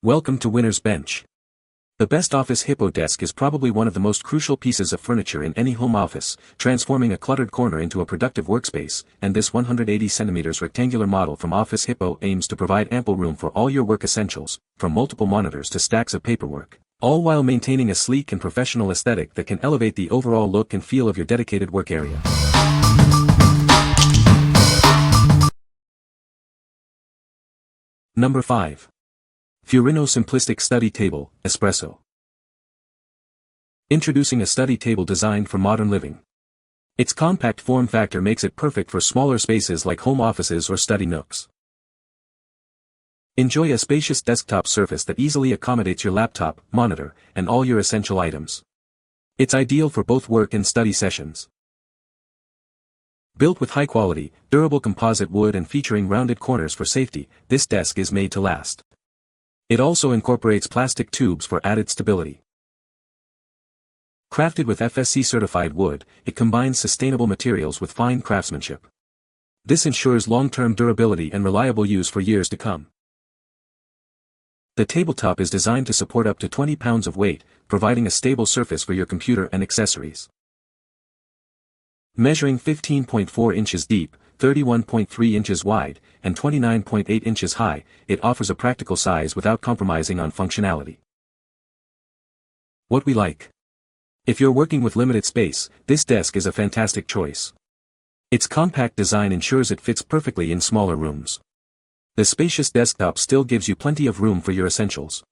Welcome to Winner's Bench. The best Office Hippo Desk is probably one of the most crucial pieces of furniture in any home office, transforming a cluttered corner into a productive workspace, and this 180 cm rectangular model from Office Hippo aims to provide ample room for all your work essentials, from multiple monitors to stacks of paperwork, all while maintaining a sleek and professional aesthetic that can elevate the overall look and feel of your dedicated work area. Number 5. FURINNO Simplistic Study Table, Espresso. Introducing a study table designed for modern living. Its compact form factor makes it perfect for smaller spaces like home offices or study nooks. Enjoy a spacious desktop surface that easily accommodates your laptop, monitor, and all your essential items. It's ideal for both work and study sessions. Built with high-quality, durable composite wood and featuring rounded corners for safety, this desk is made to last. It also incorporates plastic tubes for added stability. Crafted with FSC-certified wood, it combines sustainable materials with fine craftsmanship. This ensures long-term durability and reliable use for years to come. The tabletop is designed to support up to 20 pounds of weight, providing a stable surface for your computer and accessories. Measuring 15.4 inches deep, 31.3 inches wide, and 29.8 inches high, it offers a practical size without compromising on functionality. What we like. If you're working with limited space, this desk is a fantastic choice. Its compact design ensures it fits perfectly in smaller rooms. The spacious desktop still gives you plenty of room for your essentials.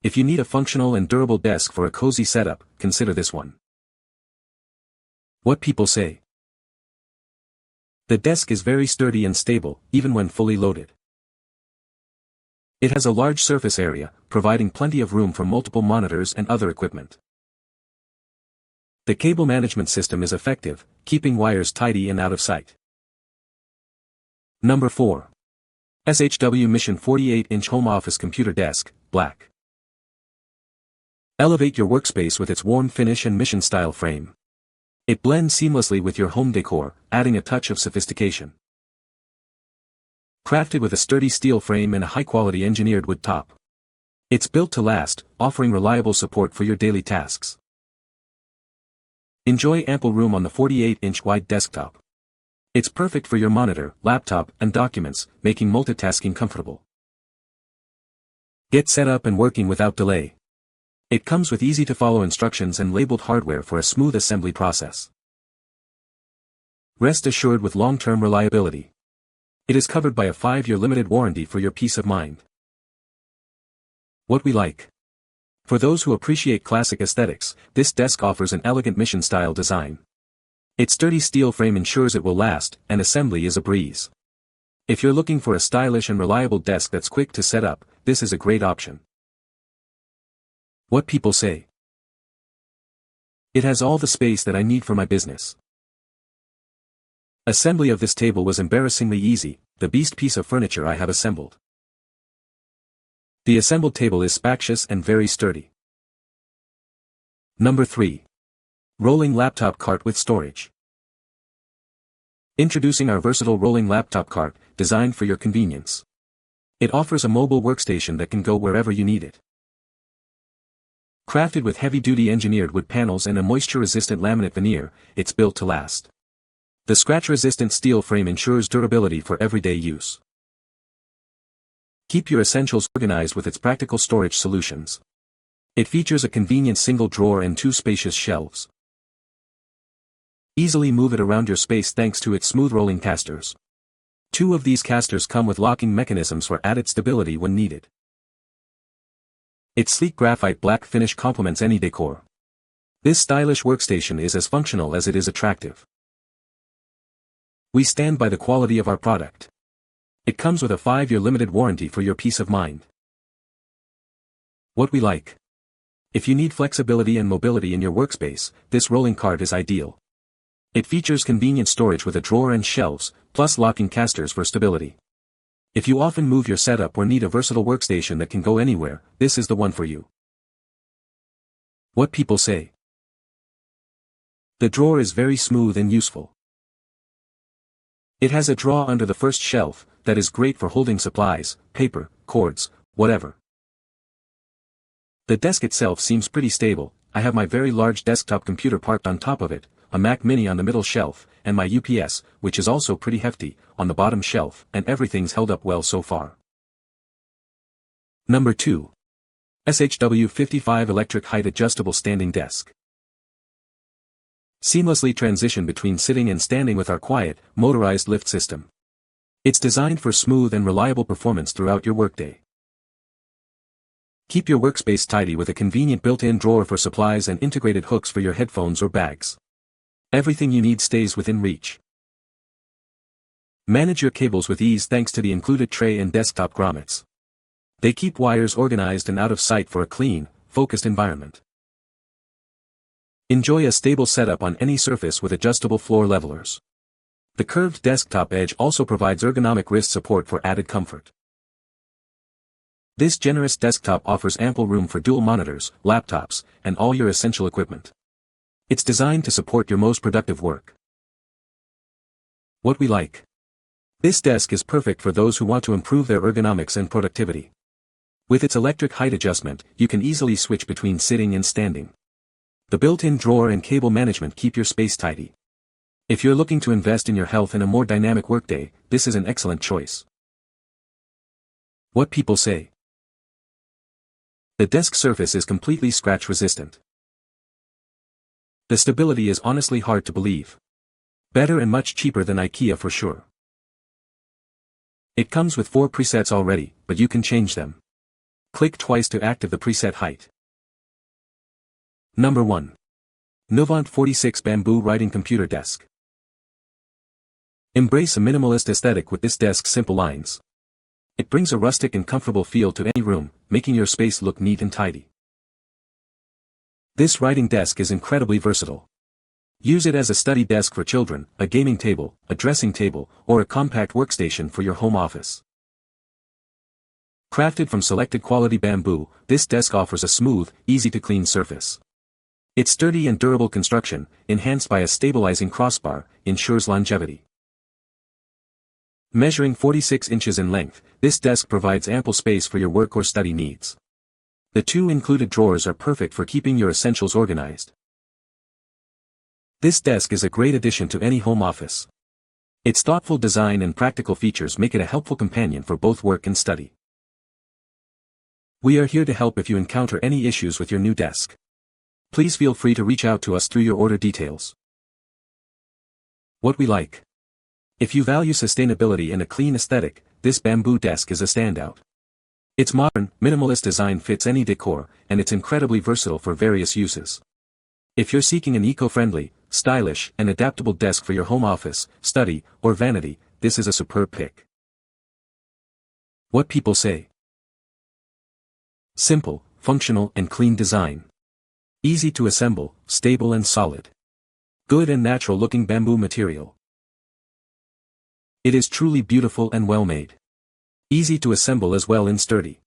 If you need a functional and durable desk for a cozy setup, consider this one. What people say. The desk is very sturdy and stable, even when fully loaded. It has a large surface area, providing plenty of room for multiple monitors and other equipment. The cable management system is effective, keeping wires tidy and out of sight. Number 4. SHW Mission 48-inch Home Office Computer Desk, Black. Elevate your workspace with its warm finish and mission-style frame. It blends seamlessly with your home decor, adding a touch of sophistication. Crafted with a sturdy steel frame and a high-quality engineered wood top. It's built to last, offering reliable support for your daily tasks. Enjoy ample room on the 48-inch wide desktop. It's perfect for your monitor, laptop, and documents, making multitasking comfortable. Get set up and working without delay. It comes with easy-to-follow instructions and labeled hardware for a smooth assembly process. Rest assured with long-term reliability. It is covered by a 5-year limited warranty for your peace of mind. What we like. For those who appreciate classic aesthetics, this desk offers an elegant mission-style design. Its sturdy steel frame ensures it will last, and assembly is a breeze. If you're looking for a stylish and reliable desk that's quick to set up, this is a great option. What people say. It has all the space that I need for my business. Assembly of this table was embarrassingly easy, the beast piece of furniture I have assembled. The assembled table is spacious and very sturdy. Number 3. Rolling Laptop Cart with Storage. Introducing our versatile rolling laptop cart, designed for your convenience. It offers a mobile workstation that can go wherever you need it. Crafted with heavy-duty engineered wood panels and a moisture-resistant laminate veneer, it's built to last. The scratch-resistant steel frame ensures durability for everyday use. Keep your essentials organized with its practical storage solutions. It features a convenient single drawer and 2 spacious shelves. Easily move it around your space thanks to its smooth rolling casters. 2 of these casters come with locking mechanisms for added stability when needed. Its sleek graphite black finish complements any decor. This stylish workstation is as functional as it is attractive. We stand by the quality of our product. It comes with a 5-year limited warranty for your peace of mind. What we like. If you need flexibility and mobility in your workspace, this rolling cart is ideal. It features convenient storage with a drawer and shelves, plus locking casters for stability. If you often move your setup or need a versatile workstation that can go anywhere, this is the one for you. What people say. The drawer is very smooth and useful. It has a drawer under the first shelf, that is great for holding supplies, paper, cords, whatever. The desk itself seems pretty stable. I have my very large desktop computer parked on top of it, a Mac Mini on the middle shelf, and my UPS, which is also pretty hefty, on the bottom shelf, and everything's held up well so far. Number 2. SHW55 Electric Height Adjustable Standing Desk. Seamlessly transition between sitting and standing with our quiet, motorized lift system. It's designed for smooth and reliable performance throughout your workday. Keep your workspace tidy with a convenient built-in drawer for supplies and integrated hooks for your headphones or bags. Everything you need stays within reach. Manage your cables with ease thanks to the included tray and desktop grommets. They keep wires organized and out of sight for a clean, focused environment. Enjoy a stable setup on any surface with adjustable floor levelers. The curved desktop edge also provides ergonomic wrist support for added comfort. This generous desktop offers ample room for dual monitors, laptops, and all your essential equipment. It's designed to support your most productive work. What we like. This desk is perfect for those who want to improve their ergonomics and productivity. With its electric height adjustment, you can easily switch between sitting and standing. The built-in drawer and cable management keep your space tidy. If you're looking to invest in your health and a more dynamic workday, this is an excellent choice. What people say. The desk surface is completely scratch-resistant. The stability is honestly hard to believe. Better and much cheaper than IKEA for sure. It comes with 4 presets already, but you can change them. Click twice to activate the preset height. Number 1. Nnewvante 46 Bamboo Writing Computer Desk. Embrace a minimalist aesthetic with this desk's simple lines. It brings a rustic and comfortable feel to any room, making your space look neat and tidy. This writing desk is incredibly versatile. Use it as a study desk for children, a gaming table, a dressing table, or a compact workstation for your home office. Crafted from selected quality bamboo, this desk offers a smooth, easy-to-clean surface. Its sturdy and durable construction, enhanced by a stabilizing crossbar, ensures longevity. Measuring 46 inches in length, this desk provides ample space for your work or study needs. The 2 included drawers are perfect for keeping your essentials organized. This desk is a great addition to any home office. Its thoughtful design and practical features make it a helpful companion for both work and study. We are here to help if you encounter any issues with your new desk. Please feel free to reach out to us through your order details. What we like. If you value sustainability and a clean aesthetic, this bamboo desk is a standout. Its modern, minimalist design fits any decor, and it's incredibly versatile for various uses. If you're seeking an eco-friendly, stylish, and adaptable desk for your home office, study, or vanity, this is a superb pick. What people say. Simple, functional, and clean design. Easy to assemble, stable and solid. Good and natural-looking bamboo material. It is truly beautiful and well-made. Easy to assemble as well and sturdy.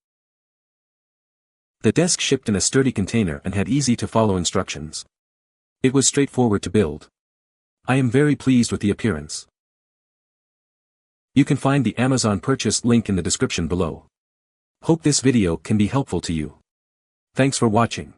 The desk shipped in a sturdy container and had easy-to-follow instructions. It was straightforward to build. I am very pleased with the appearance. You can find the Amazon purchase link in the description below. Hope this video can be helpful to you. Thanks for watching.